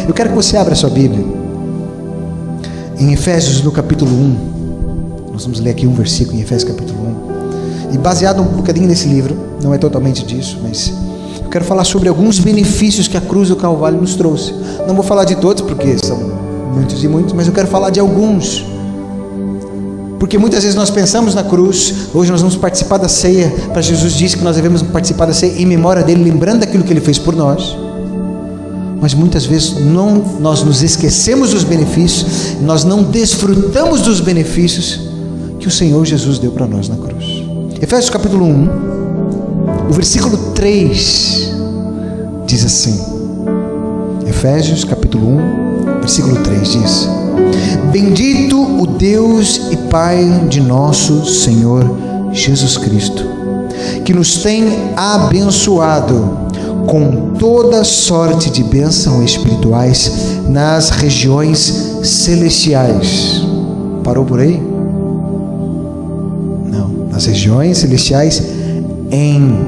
Eu quero que você abra a sua Bíblia em Efésios, no capítulo 1. Nós vamos ler aqui um versículo em Efésios capítulo 1. E baseado um bocadinho nesse livro, não é totalmente disso, mas eu quero falar sobre alguns benefícios que a cruz do Calvário nos trouxe. Não vou falar de todos, porque são muitos e muitos, mas eu quero falar de alguns. Porque muitas vezes nós pensamos na cruz. Hoje nós vamos participar da ceia. Para Jesus disse que nós devemos participar da ceia em memória dele, lembrando daquilo que ele fez por nós. Mas muitas vezes nós nos esquecemos dos benefícios, nós não desfrutamos dos benefícios que o Senhor Jesus deu para nós na cruz. Efésios capítulo 1, o versículo 3 diz assim. Efésios capítulo 1, versículo 3 diz: Bendito o Deus e Pai de nosso Senhor Jesus Cristo, que nos tem abençoado com toda sorte de bênçãos espirituais nas regiões celestiais. Parou por aí? Não, nas regiões celestiais em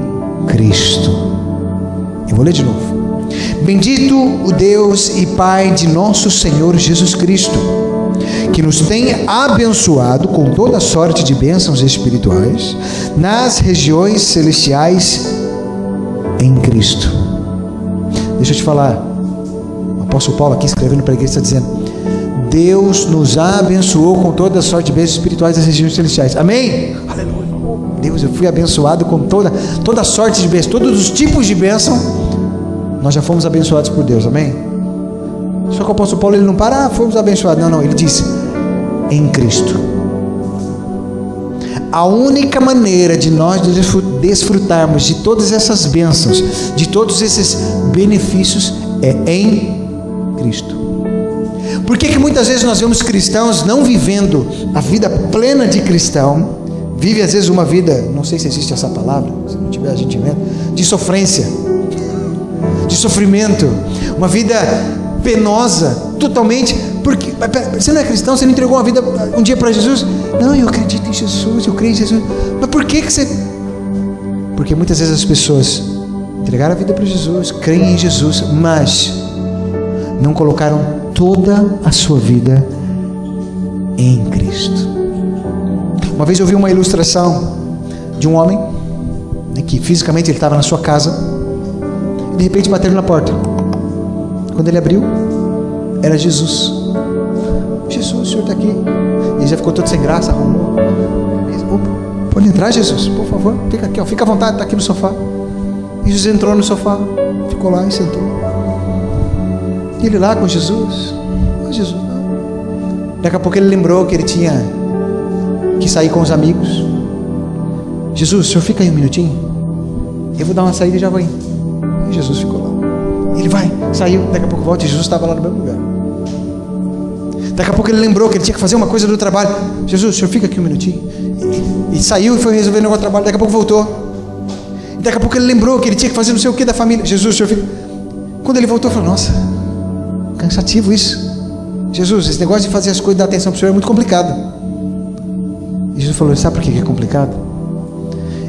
Cristo. Eu vou ler de novo. Bendito o Deus e Pai de nosso Senhor Jesus Cristo, que nos tem abençoado com toda sorte de bênçãos espirituais nas regiões celestiais em Cristo. Deixa eu te falar, o apóstolo Paulo aqui escrevendo para a igreja está dizendo: Deus nos abençoou com toda sorte de bênçãos espirituais nas regiões celestiais. Amém? Aleluia. Deus, eu fui abençoado com toda sorte de bênçãos, todos os tipos de bênção. Nós já fomos abençoados por Deus, amém? Só que o apóstolo Paulo ele não para, fomos abençoados. Não, ele diz: em Cristo. A única maneira de nós desfrutarmos de todas essas bênçãos, de todos esses benefícios, é em Cristo. Por que muitas vezes nós vemos cristãos não vivendo a vida plena de cristão, vive às vezes uma vida, não sei se existe essa palavra, se não tiver a gente inventa, de sofrência, de sofrimento, uma vida penosa, totalmente, porque você não é cristão, você não entregou uma vida um dia para Jesus? Não, eu acredito em Jesus, eu creio em Jesus. Mas por que você... Porque muitas vezes as pessoas entregaram a vida para Jesus, creem em Jesus, mas não colocaram toda a sua vida em Cristo. Uma vez eu vi uma ilustração de um homem, né, que fisicamente ele estava na sua casa, e de repente bateram na porta. Quando ele abriu, era Jesus. Jesus, o senhor está aqui. Ele já ficou todo sem graça, arrumou. Opa, pode entrar, Jesus, por favor, fica aqui, ó, fica à vontade, está aqui no sofá. E Jesus entrou no sofá, ficou lá e sentou. E ele lá com Jesus, Jesus, não. Daqui a pouco ele lembrou que ele tinha que sair com os amigos. Jesus, o senhor fica aí um minutinho, eu vou dar uma saída e já vou ir. E Jesus ficou lá. Ele vai, saiu, daqui a pouco volta e Jesus estava lá no mesmo lugar. Daqui a pouco ele lembrou que ele tinha que fazer uma coisa do trabalho. Jesus, o senhor fica aqui um minutinho. E saiu e foi resolver o negócio do trabalho. Daqui a pouco voltou. E daqui a pouco ele lembrou que ele tinha que fazer não sei o que da família. Jesus, o senhor fica... Quando ele voltou, falou: nossa, cansativo isso. Jesus, esse negócio de fazer as coisas e dar atenção para o senhor é muito complicado. E Jesus falou: sabe por que é complicado?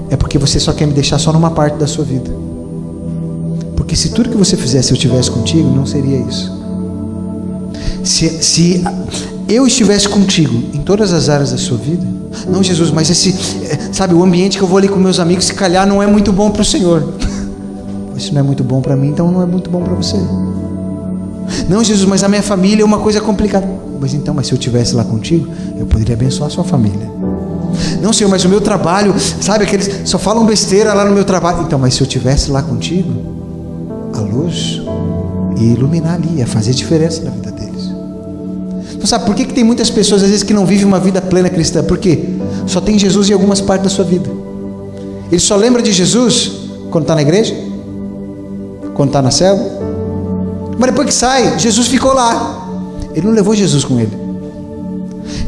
É porque você só quer me deixar só numa parte da sua vida. Porque se tudo que você fizesse eu estivesse contigo, não seria isso. Se eu estivesse contigo em todas as áreas da sua vida, não, Jesus, mas sabe, o ambiente que eu vou ali com meus amigos, se calhar não é muito bom para o Senhor. Se não é muito bom para mim, então não é muito bom para você. Não, Jesus, mas a minha família é uma coisa complicada. Mas se eu estivesse lá contigo, eu poderia abençoar a sua família. Não, Senhor, mas o meu trabalho, sabe, aqueles só falam besteira lá no meu trabalho. Então, mas se eu estivesse lá contigo, a luz ia iluminar ali, ia fazer diferença na vida deles. Então, sabe por que tem muitas pessoas às vezes que não vivem uma vida plena cristã? Por quê? Só tem Jesus em algumas partes da sua vida. Ele só lembra de Jesus quando está na igreja, quando está na célula. Mas depois que sai, Jesus ficou lá. Ele não levou Jesus com ele.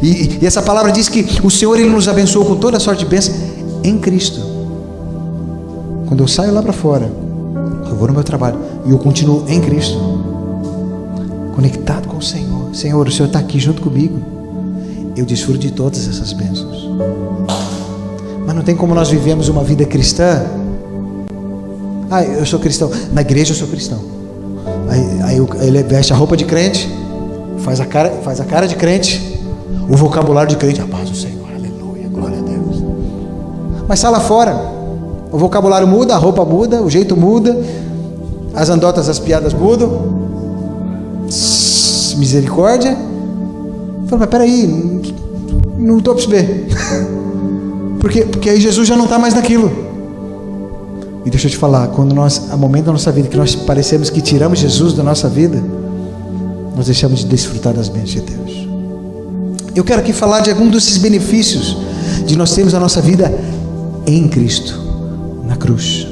E essa palavra diz que o Senhor, Ele nos abençoou com toda a sorte de bênção em Cristo. Quando eu saio lá para fora, eu vou no meu trabalho e eu continuo em Cristo, conectado com o Senhor. Senhor, o Senhor está aqui junto comigo. Eu desfruto de todas essas bênçãos. Mas não tem como nós vivemos uma vida cristã. Eu sou cristão. Na igreja eu sou cristão. Aí ele veste a roupa de crente, faz a cara de crente, o vocabulário de crente, a paz do Senhor, aleluia, glória a Deus. Mas sai lá fora, o vocabulário muda, a roupa muda, o jeito muda, as andotas, as piadas mudam. Misericórdia. Fala, mas peraí, não estou a perceber. Porque aí Jesus já não está mais naquilo. E deixa eu te falar, quando há momento da nossa vida que nós parecemos que tiramos Jesus da nossa vida, nós deixamos de desfrutar das bênçãos de Deus. Eu quero aqui falar de algum desses benefícios de nós termos a nossa vida em Cristo, na cruz.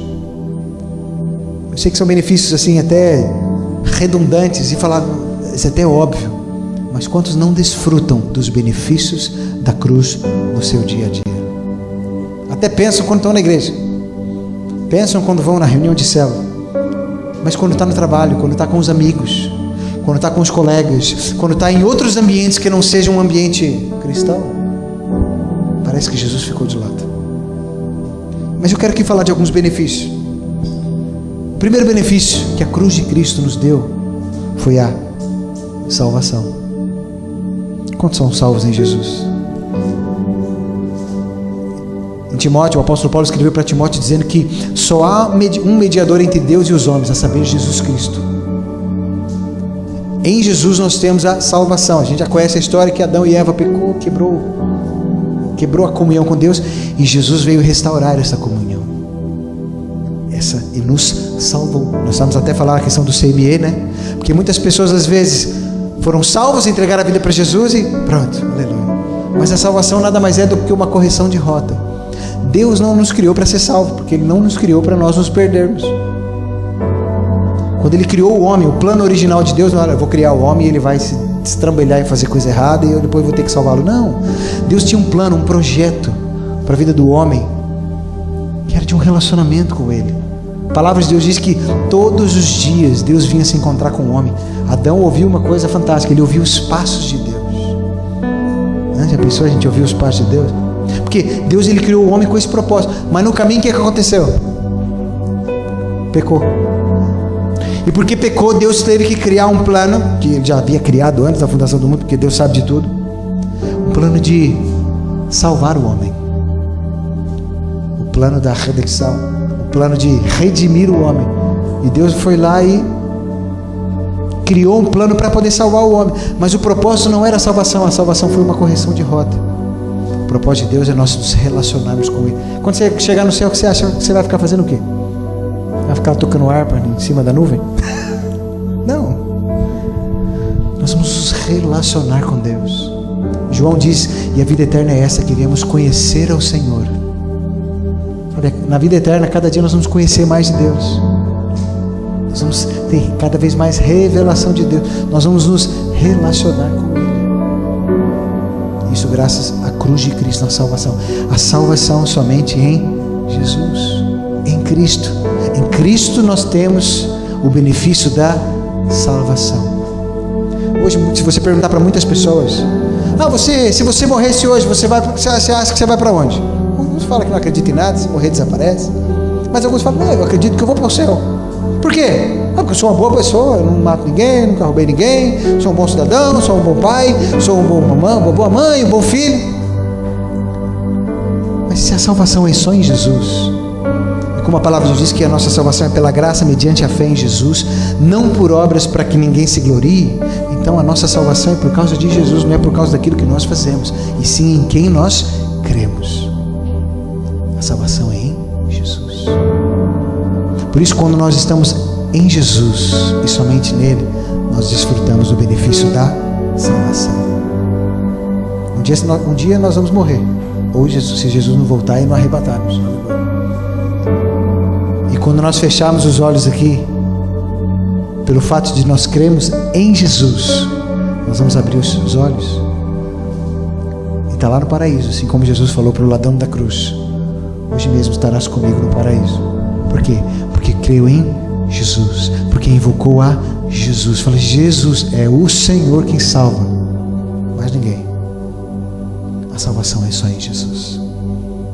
Eu sei que são benefícios assim até redundantes e falar, isso é até óbvio, mas quantos não desfrutam dos benefícios da cruz no seu dia a dia? Até pensam quando estão na igreja, pensam quando vão na reunião de célula, mas quando está no trabalho, quando está com os amigos, quando está com os colegas, quando está em outros ambientes que não sejam um ambiente cristão, parece que Jesus ficou de lado. Mas eu quero aqui falar de alguns benefícios. O primeiro benefício que a cruz de Cristo nos deu foi a salvação. Quantos são salvos em Jesus? Em Timóteo, o apóstolo Paulo escreveu para Timóteo dizendo que só há um mediador entre Deus e os homens, a saber, Jesus Cristo. Em Jesus nós temos a salvação. A gente já conhece a história que Adão e Eva pecou, quebrou a comunhão com Deus, e Jesus veio restaurar essa comunhão. E nos salvou. Nós vamos até falar a questão do CME, né? Porque muitas pessoas às vezes foram salvos, entregaram a vida para Jesus e pronto, aleluia. Mas a salvação nada mais é do que uma correção de rota. Deus não nos criou para ser salvo, porque Ele não nos criou para nós nos perdermos. Quando Ele criou o homem, o plano original de Deus não era, eu vou criar o homem e ele vai se destrambelhar e fazer coisa errada e eu depois vou ter que salvá-lo. Não, Deus tinha um plano, um projeto para a vida do homem, que era de um relacionamento com Ele. A palavra de Deus diz que todos os dias Deus vinha se encontrar com o homem. Adão ouviu uma coisa fantástica, ele ouviu os passos de Deus. Já pensou a gente ouvir os passos de Deus? Porque Deus ele criou o homem com esse propósito, mas no caminho o que aconteceu? Pecou. E porque pecou, Deus teve que criar um plano, que Ele já havia criado antes da fundação do mundo, porque Deus sabe de tudo, um plano de salvar o homem, o plano da redenção, o plano de redimir o homem. E Deus foi lá e criou um plano para poder salvar o homem, mas o propósito não era a salvação foi uma correção de rota. O propósito de Deus é nós nos relacionarmos com Ele. Quando você chegar no céu, o que você acha que você vai ficar fazendo o quê? Vai ficar tocando harpa em cima da nuvem? Não. Nós vamos nos relacionar com Deus. João diz, e a vida eterna é essa, que viemos conhecer ao Senhor. Na vida eterna, cada dia nós vamos conhecer mais de Deus. Nós vamos ter cada vez mais revelação de Deus. Nós vamos nos relacionar com Ele. Isso graças à cruz de Cristo, na salvação. A salvação somente em Jesus, em Cristo. Em Cristo nós temos o benefício da salvação. Hoje, se você perguntar para muitas pessoas, se você morresse hoje, você acha que você vai para onde? Alguns falam que não acreditam em nada, se morrer desaparece. Mas alguns falam, não, eu acredito que eu vou para o céu. Por quê? Porque eu sou uma boa pessoa, eu não mato ninguém, nunca roubei ninguém, sou um bom cidadão, sou um bom pai, sou uma boa mãe, um bom filho. Mas se a salvação é só em Jesus, e como a palavra de Deus diz que a nossa salvação é pela graça mediante a fé em Jesus, não por obras para que ninguém se glorie, então a nossa salvação é por causa de Jesus, não é por causa daquilo que nós fazemos, e sim em quem nós cremos. A salvação é em Jesus. Por isso, quando nós estamos em Jesus e somente nele, nós desfrutamos do benefício da salvação. Um dia nós vamos morrer, ou se Jesus não voltar e não arrebatarmos. E quando nós fecharmos os olhos aqui, pelo fato de nós cremos em Jesus, nós vamos abrir os olhos e está lá no paraíso, assim como Jesus falou para o ladrão da cruz: hoje mesmo estarás comigo no paraíso. Por quê? Porque creu em Jesus, porque invocou a Jesus. Fala, Jesus é o Senhor quem salva, mais ninguém. A salvação é só em Jesus.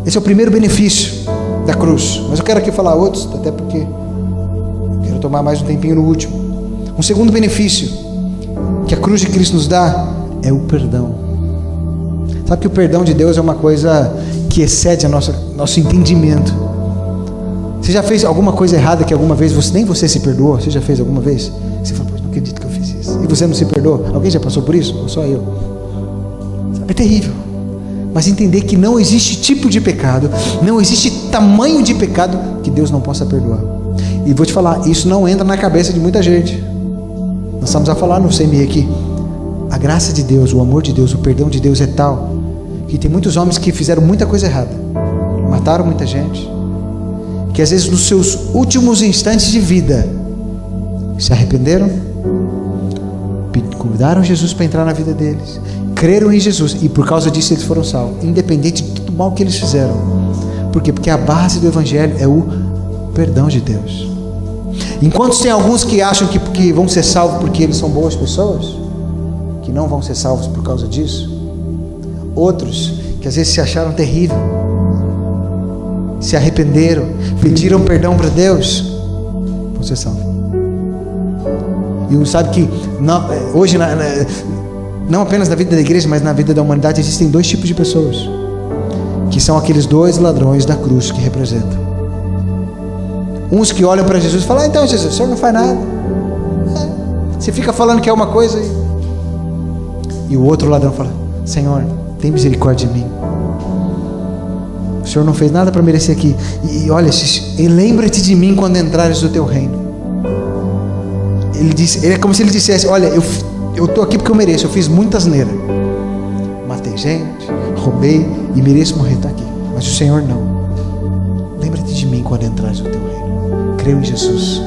Esse é o primeiro benefício da cruz. Mas eu quero aqui falar outros, até porque quero tomar mais um tempinho no último. Um segundo benefício que a cruz de Cristo nos dá é o perdão. Sabe que o perdão de Deus é uma coisa que excede nosso entendimento. Você já fez alguma coisa errada que alguma vez nem você se perdoou? Você já fez alguma vez? Você fala, não acredito que eu fiz isso. E você não se perdoou? Alguém já passou por isso? Ou só eu? É terrível. Mas entender que não existe tipo de pecado, não existe tamanho de pecado que Deus não possa perdoar. E vou te falar, isso não entra na cabeça de muita gente. Nós estamos a falar no CME aqui. A graça de Deus, o amor de Deus, o perdão de Deus é tal que tem muitos homens que fizeram muita coisa errada, mataram muita gente, que às vezes nos seus últimos instantes de vida se arrependeram, convidaram Jesus para entrar na vida deles, creram em Jesus e por causa disso eles foram salvos, independente de tudo mal que eles fizeram. Por quê? Porque a base do Evangelho é o perdão de Deus. Enquanto tem alguns que acham que vão ser salvos porque eles são boas pessoas, que não vão ser salvos por causa disso, outros que às vezes se acharam terrível, se arrependeram, pediram perdão para Deus, vão ser salvos. E sabe que hoje, não apenas na vida da igreja, mas na vida da humanidade, existem dois tipos de pessoas, que são aqueles dois ladrões da cruz que representam. Uns que olham para Jesus e falam, então Jesus, o senhor não faz nada, você fica falando que é uma coisa e o outro ladrão fala, Senhor, tem misericórdia de mim, o Senhor não fez nada para merecer aqui, e olha, lembra-te de mim quando entrares no teu reino. Ele é como se ele dissesse, olha, eu estou aqui porque eu mereço, eu fiz muita asneira, matei gente, roubei e mereço morrer, está aqui, mas o Senhor não. Lembra-te de mim quando entrares no teu reino. Creio em Jesus.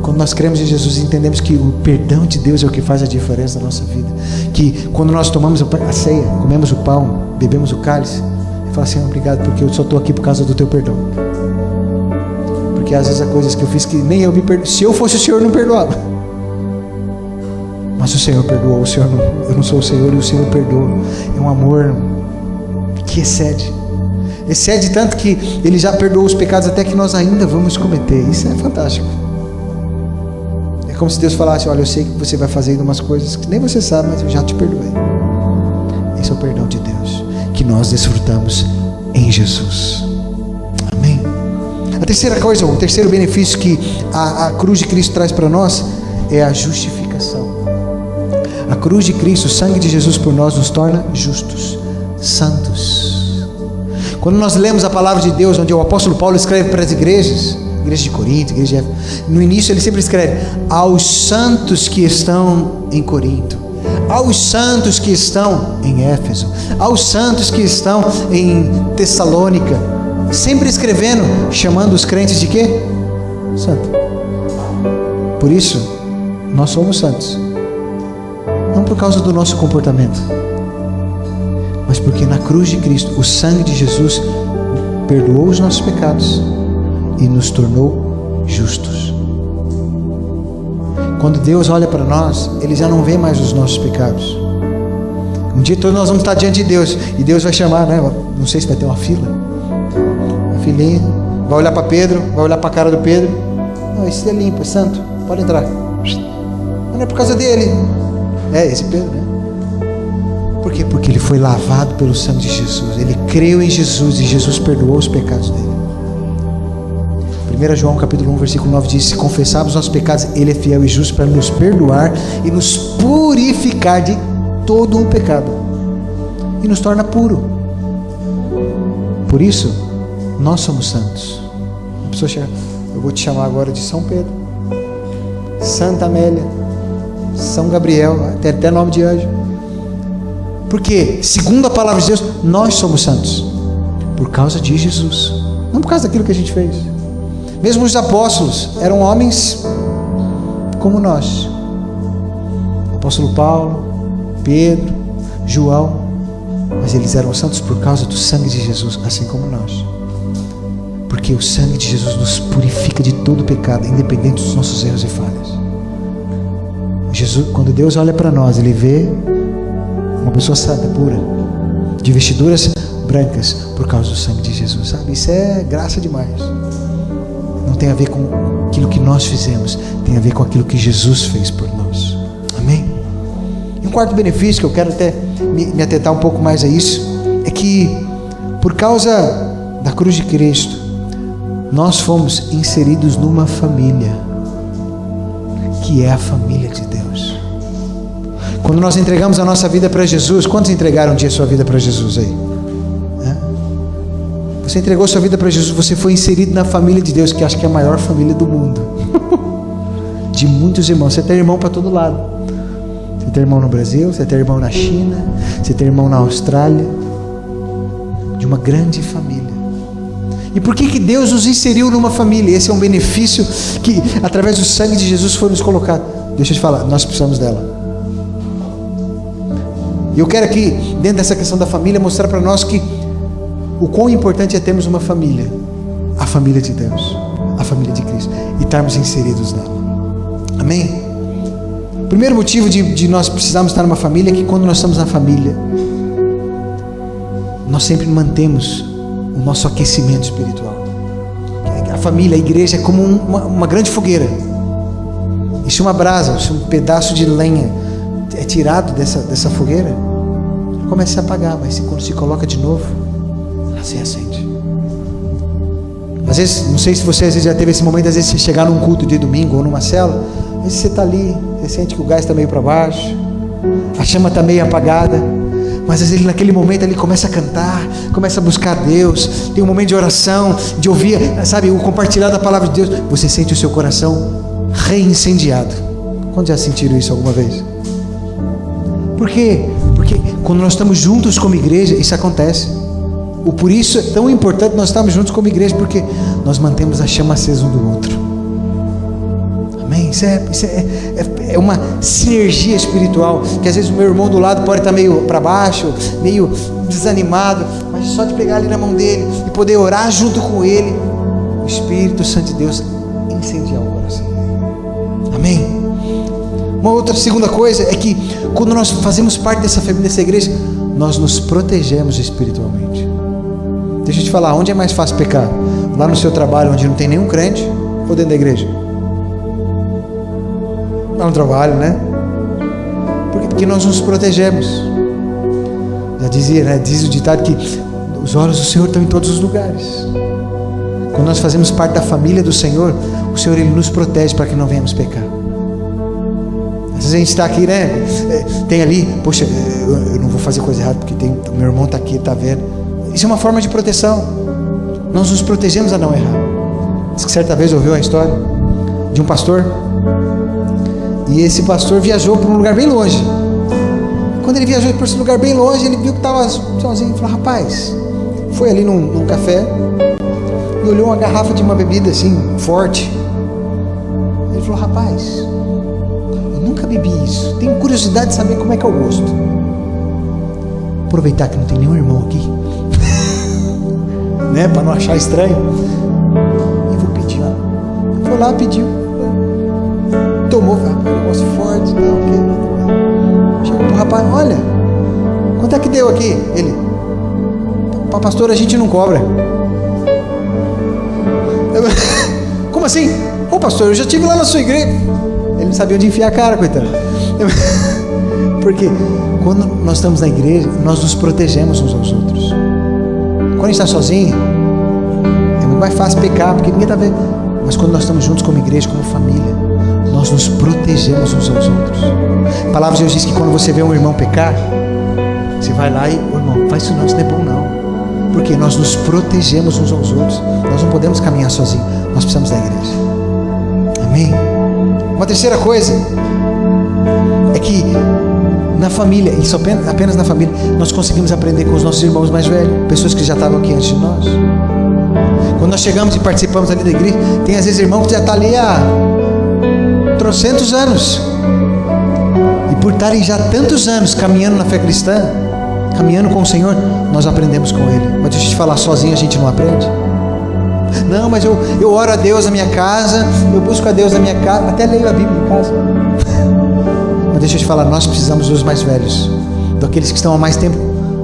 Quando nós cremos em Jesus, entendemos que o perdão de Deus é o que faz a diferença na nossa vida. Que quando nós tomamos a ceia, comemos o pão, bebemos o cálice, e fala assim, obrigado porque eu só estou aqui por causa do teu perdão. Porque às vezes há coisas que eu fiz que nem eu me perdoo. Se eu fosse o Senhor, não perdoava. Mas o Senhor perdoou. Eu não sou o Senhor e o Senhor perdoa. É um amor que excede tanto que Ele já perdoou os pecados até que nós ainda vamos cometer. Isso é fantástico. É como se Deus falasse, olha, eu sei que você vai fazer umas coisas que nem você sabe, mas eu já te perdoei. Esse é o perdão de Deus que nós desfrutamos em Jesus. Amém. A terceira coisa, o terceiro benefício que a cruz de Cristo traz para nós é a justificação. A cruz de Cristo, o sangue de Jesus por nós, nos torna justos, santos. Quando nós lemos a palavra de Deus, onde o apóstolo Paulo escreve para as igreja de Corinto, igreja de Éfeso, no início ele sempre escreve aos santos que estão em Corinto, aos santos que estão em Éfeso, aos santos que estão em Tessalônica, sempre escrevendo, chamando os crentes de quê? Santo. Por isso, nós somos santos, não por causa do nosso comportamento, mas porque na cruz de Cristo, o sangue de Jesus perdoou os nossos pecados e nos tornou justos. Quando Deus olha para nós, Ele já não vê mais os nossos pecados. Um dia todos nós vamos estar diante de Deus e Deus vai chamar, né? Não sei se vai ter uma fila, uma filinha, vai olhar para Pedro, vai olhar para a cara do Pedro, não, esse é limpo, é santo, pode entrar. Não é por causa dele, esse Pedro, né? Por quê? Porque ele foi lavado pelo sangue de Jesus. Ele creu em Jesus e Jesus perdoou os pecados dele. 1 João capítulo 1 versículo 9 diz, se confessarmos nossos pecados, Ele é fiel e justo para nos perdoar e nos purificar de todo o pecado e nos torna puro. Por isso nós somos santos. A pessoa chega, eu vou te chamar agora de São Pedro, Santa Amélia, São Gabriel, tem até nome de anjo. Porque, segundo a palavra de Deus, nós somos santos por causa de Jesus, não por causa daquilo que a gente fez. Mesmo os apóstolos eram homens como nós. O apóstolo Paulo, Pedro, João, mas eles eram santos por causa do sangue de Jesus, assim como nós. Porque o sangue de Jesus nos purifica de todo pecado, independente dos nossos erros e falhas. Jesus, quando Deus olha para nós, Ele vê uma pessoa santa, pura, de vestiduras brancas, por causa do sangue de Jesus, sabe? Isso é graça demais. Não tem a ver com aquilo que nós fizemos tem a ver com aquilo que Jesus fez por nós. Amém? E um quarto benefício que eu quero até me atentar um pouco mais a isso, é que por causa da cruz de Cristo, nós fomos inseridos numa família, que é a família de Deus. Quando nós entregamos a nossa vida para Jesus, quantos entregaram um dia a sua vida para Jesus aí? Você entregou sua vida para Jesus, você foi inserido na família de Deus, que acho que é a maior família do mundo. De muitos irmãos. Você tem irmão para todo lado. Você tem irmão no Brasil, você tem irmão na China, você tem irmão na Austrália. De uma grande família. E por que Deus nos inseriu numa família? Esse é um benefício que através do sangue de Jesus foi nos colocado. Deixa eu te falar, nós precisamos dela. E eu quero aqui, dentro dessa questão da família, mostrar para nós que o quão importante é termos uma família, a família de Deus, a família de Cristo, e estarmos inseridos nela. Amém? O primeiro motivo de nós precisarmos estar numa família é que quando nós estamos na família, nós sempre mantemos o nosso aquecimento espiritual. A família, a igreja é como uma grande fogueira. E se uma brasa, se um pedaço de lenha é tirado dessa fogueira, começa a se apagar, mas quando se coloca de novo, ela se acende. Às vezes, não sei se você às vezes já teve esse momento, às vezes você chegar num culto de domingo ou numa célula, às vezes você está ali, você sente que o gás está meio para baixo, a chama está meio apagada, mas às vezes naquele momento ele começa a cantar, começa a buscar Deus, tem um momento de oração, de ouvir, sabe, o compartilhar da palavra de Deus, você sente o seu coração reincendiado. Quantos já sentiram isso alguma vez? Por quê? Porque quando nós estamos juntos como igreja, isso acontece. Por isso é tão importante nós estarmos juntos como igreja, porque nós mantemos a chama acesa um do outro. Amém? Isso é uma sinergia espiritual, que às vezes o meu irmão do lado pode estar meio para baixo, meio desanimado, mas só de pegar ali na mão dele e poder orar junto com ele, o Espírito Santo de Deus incendiar o coração. Amém? Uma outra segunda coisa é que quando nós fazemos parte dessa família, dessa igreja, nós nos protegemos espiritualmente. Deixa eu te falar, onde é mais fácil pecar? Lá no seu trabalho, onde não tem nenhum crente, ou dentro da igreja? Lá no trabalho, né? Por quê? Porque nós nos protegemos. Já dizia, né? Diz o ditado que os olhos do Senhor estão em todos os lugares. Quando nós fazemos parte da família do Senhor, o Senhor Ele nos protege para que não venhamos pecar. Às vezes a gente está aqui, né? Tem ali, poxa, eu não vou fazer coisa errada porque o meu irmão está aqui, está vendo. Isso é uma forma de proteção. Nós nos protegemos a não errar. Diz que certa vez ouviu a história de um pastor, e esse pastor viajou para um lugar bem longe. Quando ele viajou para esse lugar bem longe, ele viu que estava sozinho e falou: rapaz, foi ali num café e olhou uma garrafa de uma bebida assim, forte. Ele falou: rapaz, eu nunca bebi isso, tenho curiosidade de saber como é que é o gosto. Aproveitar que não tem nenhum irmão aqui, né, para não achar estranho, e vou pedir. Foi lá, pediu, tomou, falou: negócio forte, não, chegou pro rapaz: olha, quanto é que deu aqui? Ele: para pastor a gente não cobra. Como assim? Ô pastor, eu já estive lá na sua igreja. Ele não sabia onde enfiar a cara, coitado. Porque quando nós estamos na igreja, nós nos protegemos uns aos outros. Quando a gente está sozinho, é muito mais fácil pecar, porque ninguém está vendo. Mas quando nós estamos juntos como igreja, como família, nós nos protegemos uns aos outros. A palavra de Deus diz que quando você vê um irmão pecar, você vai lá e: ô irmão, faz isso não, isso não é bom não. Porque nós nos protegemos uns aos outros. Nós não podemos caminhar sozinhos, nós precisamos da igreja. Amém? Uma terceira coisa é que na família, isso apenas na família, nós conseguimos aprender com os nossos irmãos mais velhos, pessoas que já estavam aqui antes de nós. Quando nós chegamos e participamos ali da igreja, tem às vezes irmão que já está ali há trocentos anos, e por estarem já tantos anos caminhando na fé cristã, caminhando com o Senhor, nós aprendemos com Ele. Mas deixa eu te falar, sozinho a gente não aprende. Não, mas eu oro a Deus na minha casa, eu busco a Deus na minha casa, até leio a Bíblia em casa. Mas deixa eu te falar, nós precisamos dos mais velhos, daqueles que estão há mais tempo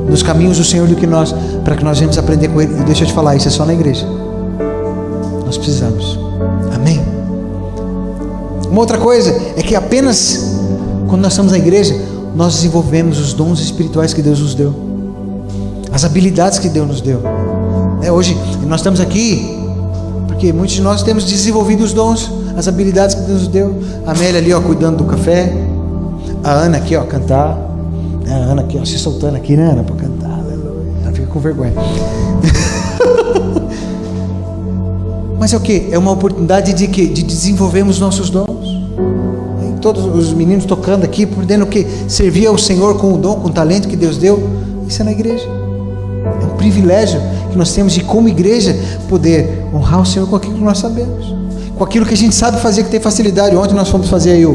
nos caminhos do Senhor do que nós, para que nós venhamos aprender com Ele. E deixa eu te falar, isso é só na igreja. Nós precisamos. Amém? Uma outra coisa é que apenas quando nós estamos na igreja, nós desenvolvemos os dons espirituais que Deus nos deu, as habilidades que Deus nos deu. Hoje nós estamos aqui porque muitos de nós temos desenvolvido os dons, as habilidades que Deus nos deu. A Amélia ali, cuidando do café. A Ana aqui, cantar. A Ana aqui, se soltando aqui, né, Ana, para cantar. Aleluia. Ela fica com vergonha. Mas é o que? É uma oportunidade de desenvolvermos nossos dons. E todos os meninos tocando aqui, podendo o que? Servir ao Senhor com o dom, com o talento que Deus deu. Isso é na igreja. É um privilégio que nós temos de, como igreja, poder honrar o Senhor com aquilo que nós sabemos, com aquilo que a gente sabe fazer, que tem facilidade. Ontem nós fomos fazer aí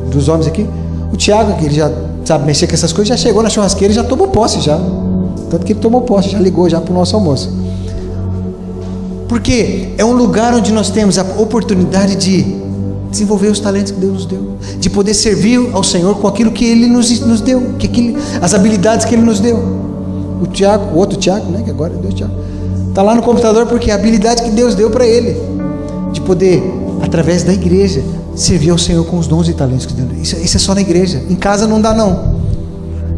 dos homens aqui, o Tiago, que ele já sabe mexer com essas coisas, já chegou na churrasqueira e já tomou posse já. Tanto que ele tomou posse, já ligou já para o nosso almoço. Porque é um lugar onde nós temos a oportunidade de desenvolver os talentos que Deus nos deu, de poder servir ao Senhor com aquilo que Ele nos deu, as habilidades que Ele nos deu. O Tiago, o outro Tiago, né, que agora é Deus Tiago, está lá no computador porque é a habilidade que Deus deu para ele, de poder, através da igreja, servir ao Senhor com os dons e talentos que Deus deu. Isso é só na igreja. Em casa não dá, não.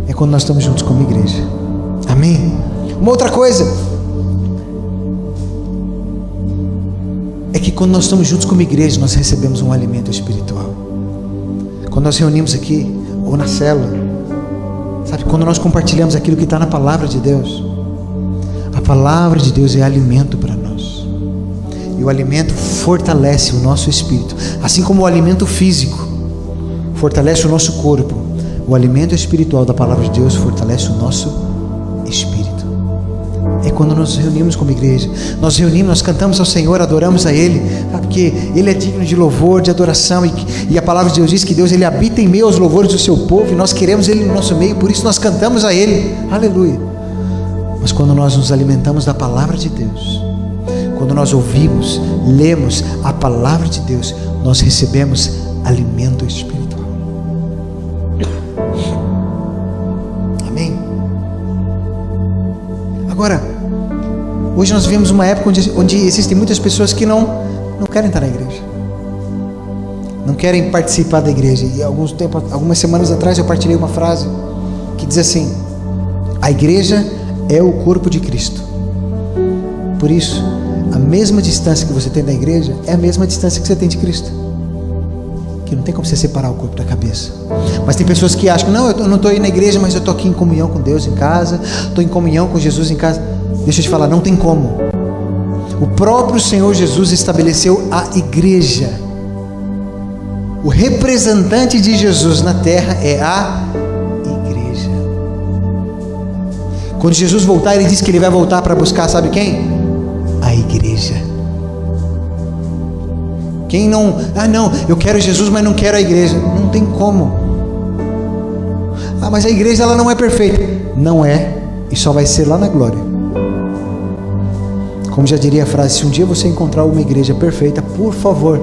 É quando nós estamos juntos como igreja. Amém? Uma outra coisa é que quando nós estamos juntos como igreja, nós recebemos um alimento espiritual. Quando nós reunimos aqui, ou na célula, sabe, quando nós compartilhamos aquilo que está na palavra de Deus, a palavra de Deus é alimento para nós, e o alimento fortalece o nosso espírito, assim como o alimento físico fortalece o nosso corpo, o alimento espiritual da palavra de Deus fortalece o nosso espírito. É quando nós nos reunimos como igreja, nós cantamos ao Senhor, adoramos a Ele, porque Ele é digno de louvor, de adoração, e a palavra de Deus diz que Deus, Ele habita em meio aos louvores do seu povo, e nós queremos Ele no nosso meio, por isso nós cantamos a Ele, aleluia. Mas quando nós nos alimentamos da palavra de Deus, quando nós ouvimos, lemos a palavra de Deus, nós recebemos alimento espiritual. Amém? Agora, hoje nós vivemos uma época onde existem muitas pessoas que não querem estar na igreja, não querem participar da igreja. E algumas semanas atrás eu partilhei uma frase que diz assim: a igreja é o corpo de Cristo. Por isso, a mesma distância que você tem da igreja é a mesma distância que você tem de Cristo, que não tem como você separar o corpo da cabeça. Mas tem pessoas que acham: não, eu não estou indo na igreja, mas eu estou aqui em comunhão com Deus em casa, estou em comunhão com Jesus em casa. Deixa eu te falar, não tem como. O próprio Senhor Jesus estabeleceu a igreja. O representante de Jesus na terra é a igreja. Quando Jesus voltar, Ele diz que Ele vai voltar para buscar, sabe quem? A igreja. Quem não, não, eu quero Jesus, mas não quero a igreja. Não tem como. Mas a igreja ela não é perfeita. Não é, e só vai ser lá na glória. Como já diria a frase: se um dia você encontrar uma igreja perfeita, por favor,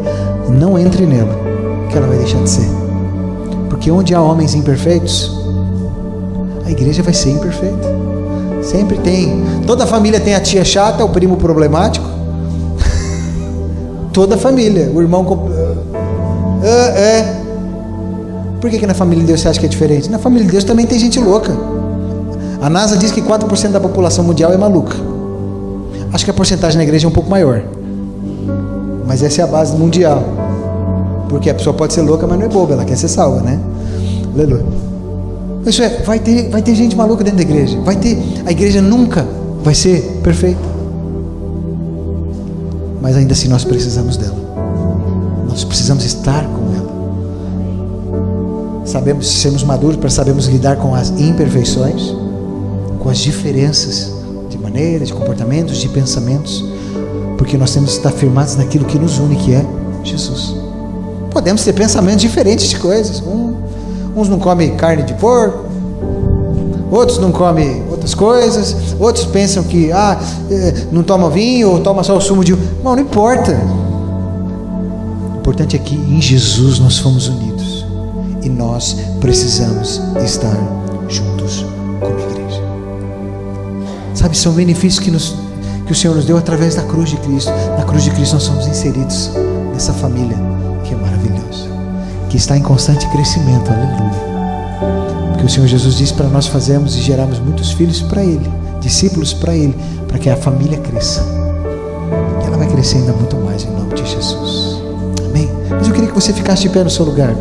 não entre nela, que ela vai deixar de ser. Porque onde há homens imperfeitos, a igreja vai ser imperfeita. Sempre tem. Toda família tem a tia chata, o primo problemático. Toda família, o irmão. Por que na família de Deus você acha que é diferente? Na família de Deus também tem gente louca. A NASA diz que 4% da população mundial é maluca. Acho que a porcentagem na igreja é um pouco maior, mas essa é a base mundial, porque a pessoa pode ser louca, mas não é boba, ela quer ser salva, né? Aleluia. Isso vai ter gente maluca dentro da igreja, a igreja nunca vai ser perfeita, mas ainda assim nós precisamos dela, nós precisamos estar com ela. Sermos maduros para sabermos lidar com as imperfeições, com as diferenças de maneiras, de comportamentos, de pensamentos, porque nós temos que estar firmados naquilo que nos une, que é Jesus. Podemos ter pensamentos diferentes de coisas. Uns não comem carne de porco, outros não comem outras coisas, outros pensam que não toma vinho ou toma só o sumo de uva. Não importa. O importante é que em Jesus nós fomos unidos e nós precisamos estar juntos como igreja. Sabe, são benefícios que o Senhor nos deu através da cruz de Cristo. Na cruz de Cristo nós somos inseridos nessa família que está em constante crescimento, aleluia. Porque o Senhor Jesus disse para nós fazermos e gerarmos muitos filhos para Ele, discípulos para Ele, para que a família cresça. E ela vai crescer ainda muito mais em nome de Jesus. Amém? Mas eu queria que você ficasse de pé no seu lugar.